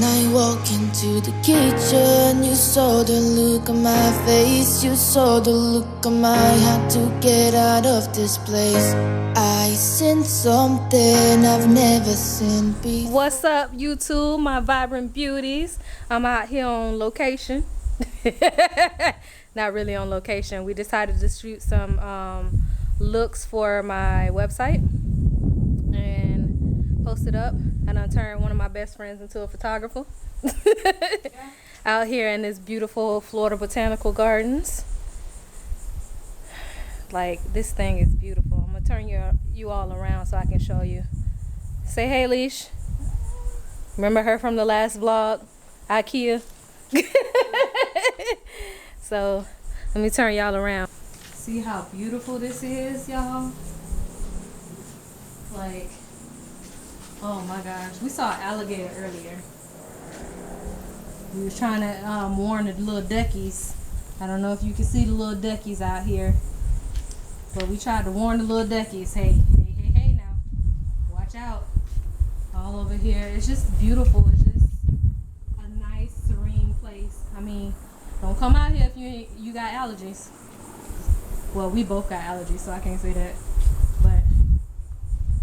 I walk into the kitchen, you saw the look on my face, you saw the look on my heart to get out of this place. I seen something I've never seen before. What's up, YouTube, my vibrant beauties? I'm out here on location. Not really on location. We decided to shoot some looks for my website and post it up. And I turned one of my best friends into a photographer. Out here in this beautiful Florida Botanical Gardens. Like, this thing is beautiful. I'm gonna turn you all around so I can show you. Say hey, Leash. Remember her from the last vlog? IKEA. So let me turn y'all around. See how beautiful this is, y'all? Like, oh my gosh. We saw an alligator earlier. We was trying to warn the little duckies. I don't know if you can see the little duckies out here. But we tried to warn the little duckies. Hey now. Watch out. All over here. It's just beautiful. It's just a nice, serene place. I mean, don't come out here if you got allergies. Well, we both got allergies, so I can't say that. But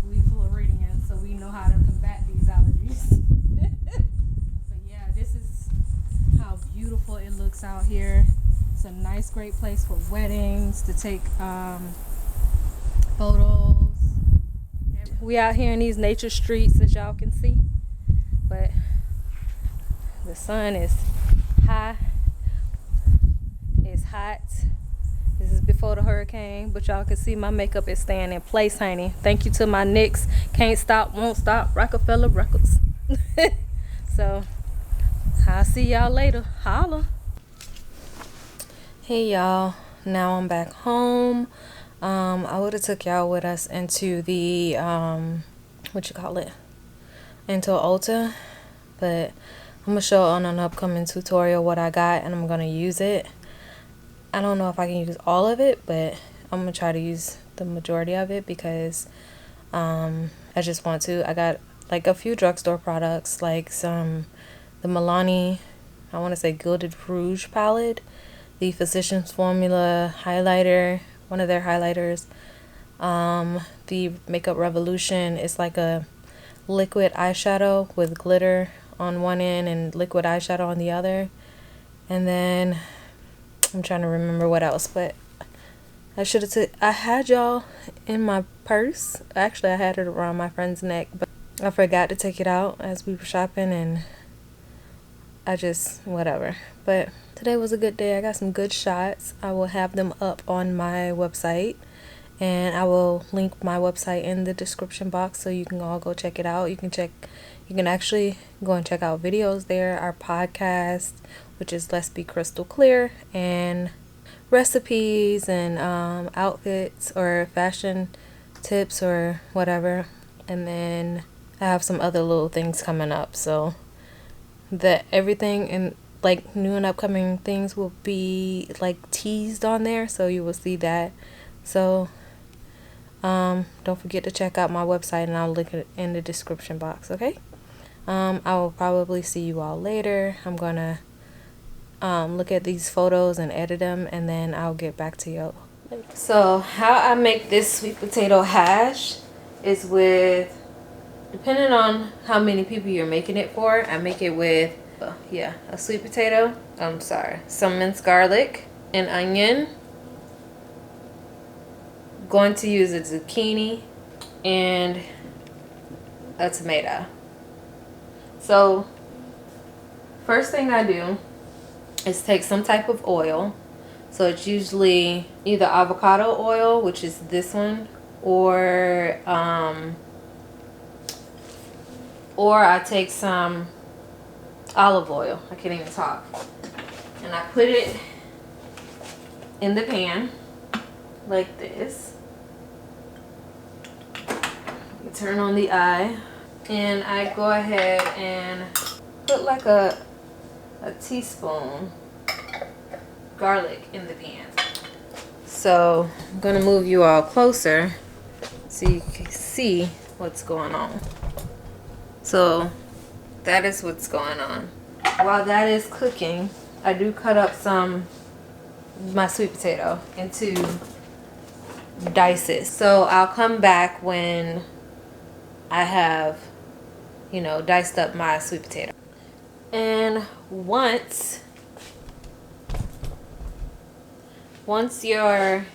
we Floridians, so we know how to combat these allergies. But yeah, this is how beautiful it looks out here. It's a nice, great place for weddings, to take photos. We out here in these nature streets, as y'all can see. But the sun is high. It's hot. This is before the hurricane, but y'all can see my makeup is staying in place, honey. Thank you to my Knicks. Can't stop, won't stop. Rockefeller Records. So, I'll see y'all later. Holla. Hey y'all, now I'm back home. I would have took y'all with us into the into Ulta, but I'm gonna show on an upcoming tutorial what I got, and I'm gonna use it. I don't know if I can use all of it, but I'm gonna try to use the majority of it because I just want to. I got like a few drugstore products, like the Milani, I want to say Gilded Rouge palette, the Physicians Formula highlighter, one of their highlighters, the Makeup Revolution is like a liquid eyeshadow with glitter on one end and liquid eyeshadow on the other. And then I'm trying to remember what else, but I had y'all in my purse. Actually, I had it around my friend's neck, but I forgot to take it out as we were shopping, and I just, whatever. But today was a good day. I got some good shots. I will have them up on my website, and I will link my website in the description box so you can all go check it out. You can actually go and check out videos there, our podcast, which is Let's Be Crystal Clear, and recipes and outfits or fashion tips or whatever. And then I have some other little things coming up, so that everything and like new and upcoming things will be like teased on there, so you will see that. So don't forget to check out my website, and I'll link it in the description box. Okay, I will probably see you all later. I'm gonna look at these photos and edit them, and then I'll get back to you later. So how I make this sweet potato hash is with, depending on how many people you're making it for, I make it with a sweet potato, some minced garlic, an onion, going to use a zucchini, and a tomato. So first thing I do is take some type of oil. So it's usually either avocado oil, which is this one, or I take some olive oil. I can't even talk. And I put it in the pan like this. You turn on the eye, and I go ahead and put like a teaspoon garlic in the pan. So I'm gonna move you all closer so you can see what's going on. So that is what's going on. While that is cooking, I do cut up my sweet potato into dices. So I'll come back when I have, you know, diced up my sweet potato. And once your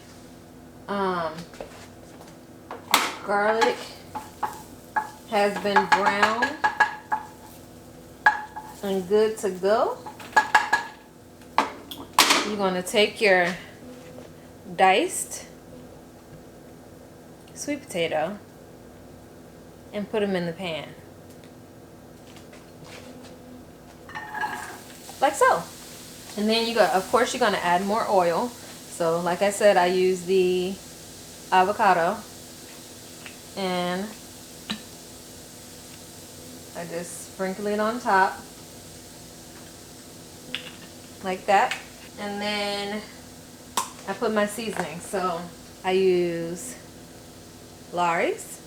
garlic has been browned and good to go, you're going to take your diced sweet potato and put them in the pan. Like so. And then of course you're going to add more oil. So like I said, I use the avocado, and I just sprinkle it on top like that. And then I put my seasoning. So I use Lawry's.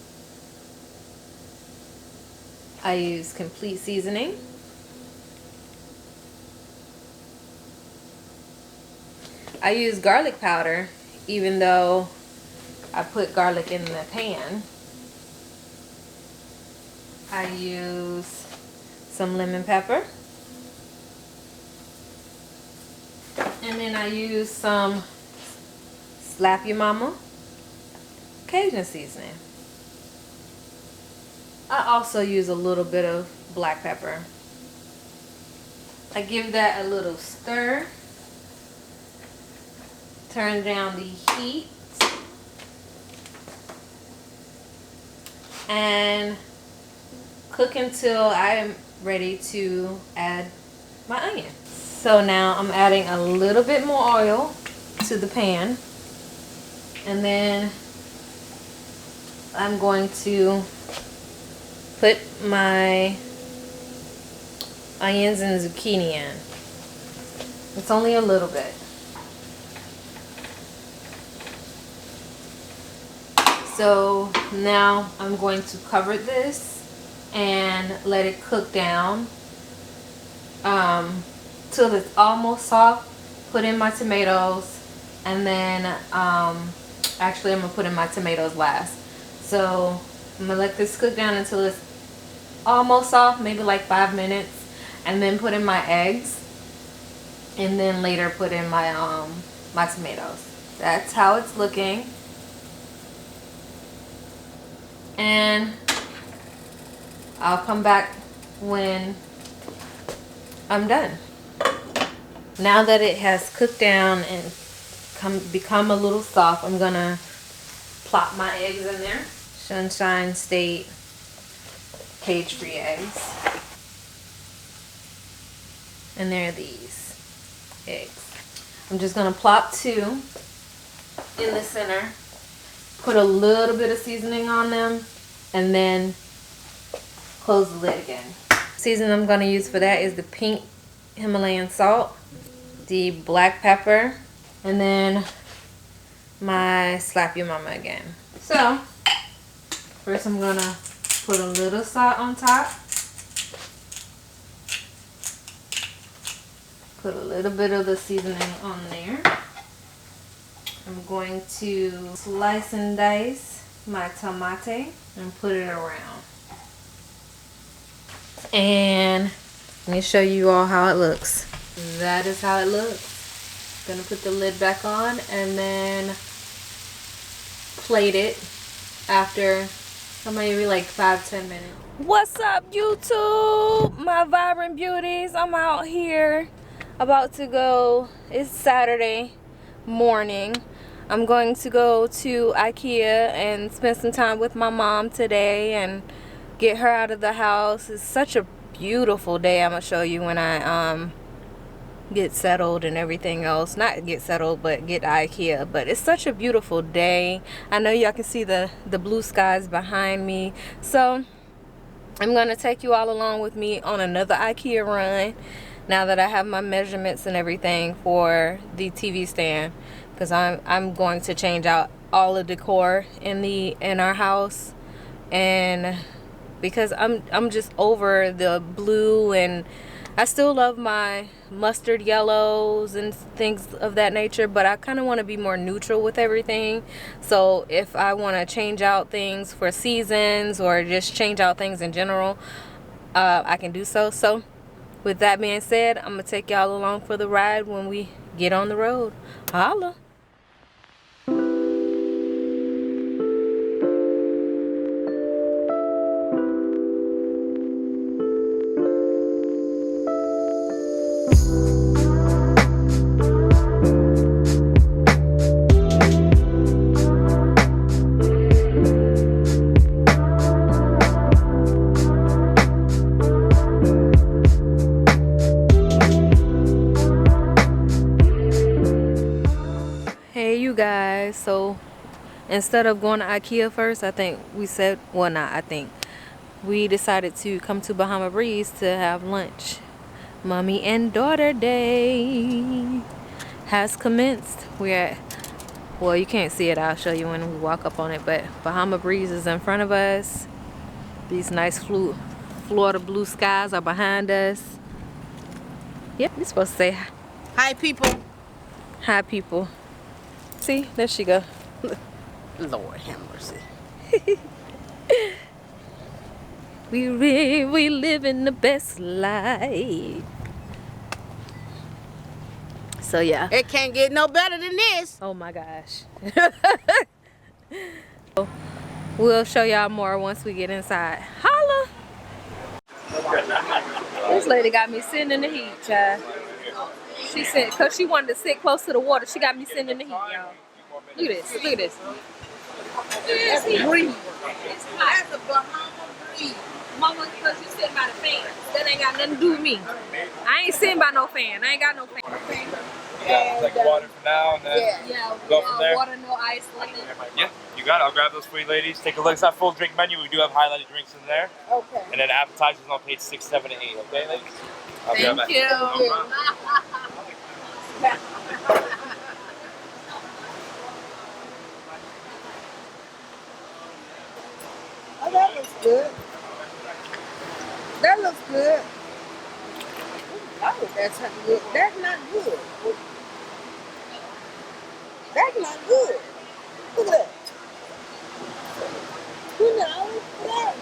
I use Complete Seasoning. I use garlic powder, even though I put garlic in the pan. I use some lemon pepper. And then I use some Slap Your Mama Cajun seasoning. I also use a little bit of black pepper. I give that a little stir. Turn down the heat. And cook until I am ready to add my onion. So now I'm adding a little bit more oil to the pan. And then I'm going to put my onions and zucchini in. It's only a little bit. So now I'm going to cover this and let it cook down till it's almost soft. Put in my tomatoes, and then actually I'm gonna put in my tomatoes last. So I'm gonna let this cook down until it's almost soft, maybe like 5 minutes, and then put in my eggs, and then later put in my my tomatoes. That's how it's looking. And I'll come back when I'm done. Now that it has cooked down and become a little soft, I'm gonna plop my eggs in there. Sunshine State cage-free eggs. And there are these eggs. I'm just gonna plop 2 in the center. Put a little bit of seasoning on them, and then close the lid again. Seasoning I'm going to use for that is the pink Himalayan salt, the black pepper, and then my Slap Your Mama again. So first I'm going to put a little salt on top, put a little bit of the seasoning on there. I'm going to slice and dice my tomate and put it around. And let me show you all how it looks. That is how it looks. Gonna put the lid back on and then plate it after maybe like 5-10 minutes. What's up, YouTube? My vibrant beauties. I'm out here about to go. It's Saturday morning. I'm going to go to IKEA and spend some time with my mom today and get her out of the house. It's such a beautiful day. I'm gonna show you when I get settled and everything else. Not get settled, but get to IKEA. But it's such a beautiful day. I know y'all can see the blue skies behind me. So I'm gonna take you all along with me on another IKEA run now that I have my measurements and everything for the TV stand, because I'm going to change out all the decor in our house, and because I'm just over the blue, and I still love my mustard yellows and things of that nature, but I kind of want to be more neutral with everything. So if I want to change out things for seasons or just change out things in general, I can do so. So with that being said, I'm gonna take y'all along for the ride when we get on the road. Holla. Hey you guys, so instead of going to IKEA first, we decided to come to Bahama Breeze to have lunch. Mommy and daughter day has commenced. Well, you can't see it, I'll show you when we walk up on it, but Bahama Breeze is in front of us. These nice Florida blue skies are behind us. Yep, you're supposed to say Hi, people. hi, people. See, there she go. Lord have mercy. We living the best life. So yeah. It can't get no better than this. Oh my gosh. We'll show y'all more once we get inside. Holla! This lady got me sitting in the heat, child. She said, cause she wanted to sit close to the water, she got me sitting in the heat, y'all. Look at this, look at this. That's a breeze. That's a Bahama breeze. Mama, because you sitting by the fan. That ain't got nothing to do with me. I ain't sitting by no fan. I ain't got no fan. Yeah, like water for now, and then go from there. Water, no ice, nothing. Yeah, you got it. I'll grab those for you, ladies. Take a look. It's not full drink menu. We do have highlighted drinks in there. Okay. And then appetizers on page 6, 7, and 8. Okay, ladies? Thank you. Oh, that looks good. That looks good. Oh, that's not good. That's not good. That's not good. Look at that. You know, that.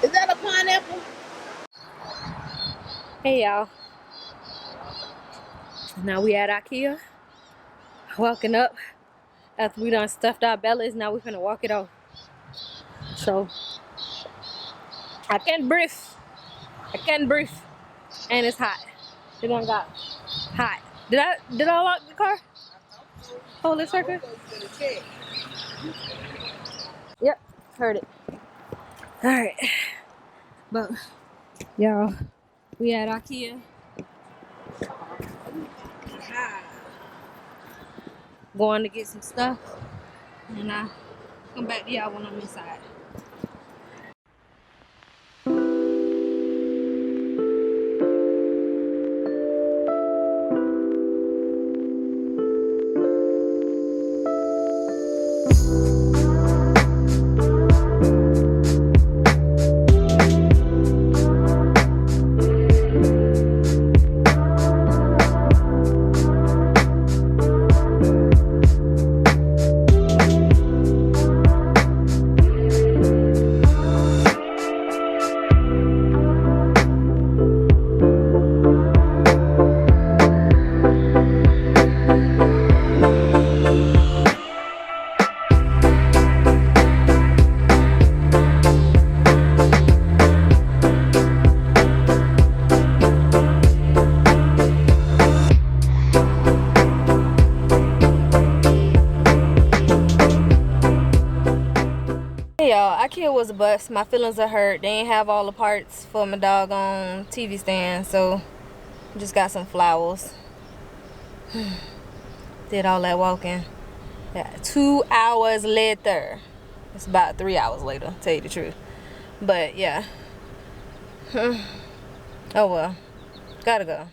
Is that a pineapple? Hey y'all. Now we at IKEA. Walking up. After we done stuffed our bellies, now we finna walk it off. So I can't breathe. I can't breathe. And it's hot. It done got hot. Did I lock the car? Hold this circle? Yep, heard it. Alright. But y'all, we at IKEA. Going to get some stuff. And I come back to y'all when I'm inside. Y'all, IKEA was a bust. My feelings are hurt. They ain't have all the parts for my doggone TV stand, so just got some flowers. Did all that walking. Yeah, 2 hours later. It's about 3 hours later, to tell you the truth. But yeah. Oh well. Gotta go.